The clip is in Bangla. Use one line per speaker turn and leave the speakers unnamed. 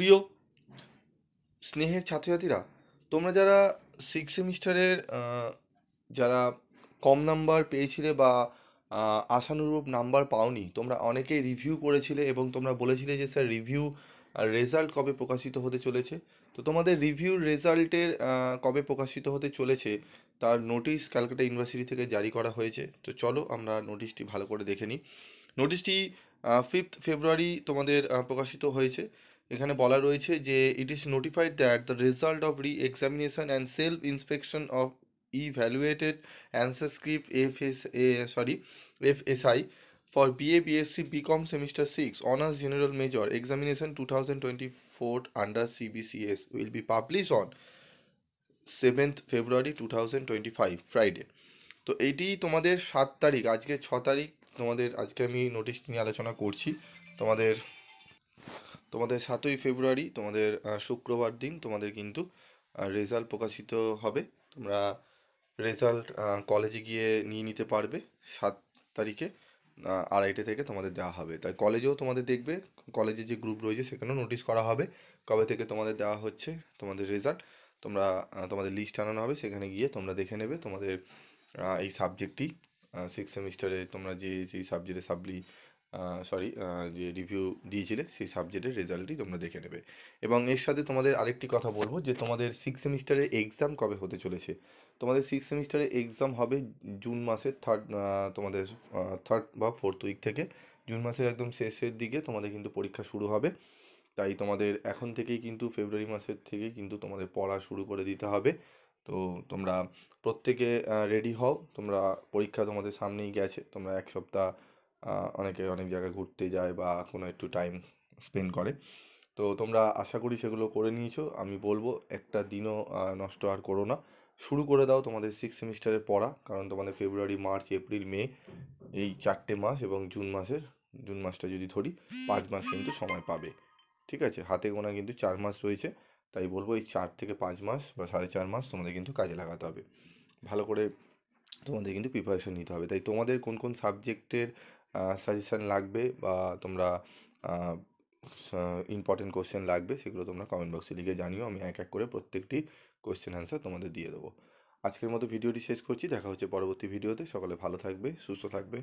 প্রিয় স্নেহের ছাত্রছাত্রীরা, তোমরা যারা সিক্স সেমিস্টারের যারা কম নাম্বার পেয়েছিলে বা আশানুরূপ নাম্বার পাওনি, তোমরা অনেকেই রিভিউ করেছিলে এবং তোমরা বলেছিলে যে স্যার রিভিউ রেজাল্ট কবে প্রকাশিত হতে চলেছে। তো তোমাদের রিভিউ রেজাল্টের কবে প্রকাশিত হতে চলেছে তার নোটিশ ক্যালকাটা ইউনিভার্সিটি থেকে জারি করা হয়েছে। তো চলো আমরা নোটিশটি ভালো করে দেখে নিই। নোটিশটি 5th ফেব্রুয়ারি তোমাদের প্রকাশিত হয়েছে। এখানে বলা রয়েছে যে it is notified that the result of re examination and self inspection of evaluated answer script FSI for BA BSc BCom semester 6 honors general major examination 2024 under CBCS will be published on 7th February 2025 Friday. তো এইটি তোমাদের 7 তারিখ, আজকে 6 তারিখ, তোমাদের আজকে আমি নোটিশ নিয়ে আলোচনা করছি। তোমাদের তোমাদের 7ই ফেব্রুয়ারি তোমাদের শুক্রবার দিন তোমাদের কিন্তু রেজাল্ট প্রকাশিত হবে। তোমরা রেজাল্ট কলেজে গিয়ে নিয়ে নিতে পারবে 7 তারিখে 2:30 থেকে তোমাদের দেওয়া হবে। তাই কলেজেও তোমাদের দেখবে, কলেজে যে গ্রুপ রয়েছে সেখানেও নোটিশ করা হবে কবে থেকে তোমাদের দেওয়া হচ্ছে তোমাদের রেজাল্ট। তোমরা তোমাদের লিস্ট আনানো হবে, সেখানে গিয়ে তোমরা দেখে নেবে তোমাদের এই সাবজেক্টটি সিক্স সেমিস্টারে তোমরা যেই সাবজেক্টে যে রিভিউ দিয়েছিলে সেই সাবজেক্টের রেজাল্টই তোমরা দেখে নেবে। এবং এর সাথে তোমাদের আরেকটি কথা বলবো যে তোমাদের সিক্স সেমিস্টারের এক্সাম কবে হতে চলেছে। তোমাদের সিক্স সেমিস্টারে এক্সাম হবে জুন মাসের তোমাদের থার্ড বা ফোর্থ উইক থেকে। জুন মাসের একদম শেষের দিকে তোমাদের কিন্তু পরীক্ষা শুরু হবে। তাই তোমাদের এখন থেকেই কিন্তু ফেব্রুয়ারি মাসের থেকে কিন্তু তোমাদের পড়া শুরু করে দিতে হবে। তো তোমরা প্রত্যেকে রেডি হও। তোমরা পরীক্ষা তোমাদের সামনেই গেছে, তোমরা এক সপ্তাহ অনেকে অনেক জায়গায় ঘুরতে যায় বা কোনো একটু টাইম স্পেন্ড করে। তো তোমরা আশা করি সেগুলো করে নিয়েছো। আমি বলবো একটা দিনও নষ্ট আর করো না, শুরু করে দাও তোমাদের সিক্স সেমিস্টারের পড়া। কারণ তোমাদের ফেব্রুয়ারি, মার্চ, এপ্রিল, মে এই 4টে মাস এবং জুন মাসটা যদি ধরি 5 মাস কিন্তু সময় পাবে। ঠিক আছে, হাতে গোনা কিন্তু 4 মাস রয়েছে। তাই বলবো এই 4 থেকে 5 মাস বা 4.5 মাস তোমাদের কিন্তু কাজে লাগাতে হবে। ভালো করে তোমাদের কিন্তু প্রিপারেশন নিতে হবে। তাই তোমাদের কোন কোন সাবজেক্টের সাজেশান লাগবে বা তোমরা ইম্পর্টেন্ট কোশ্চেন লাগবে সেগুলো তোমরা কমেন্ট বক্সে লিখে জানিও। আমি এক এক করে প্রত্যেকটি কোশ্চেন অ্যান্সার তোমাদের দিয়ে দেবো। আজকের মতো ভিডিওটি শেষ করছি, দেখা হচ্ছে পরবর্তী ভিডিওতে। সকলে ভালো থাকবে, সুস্থ থাকবে।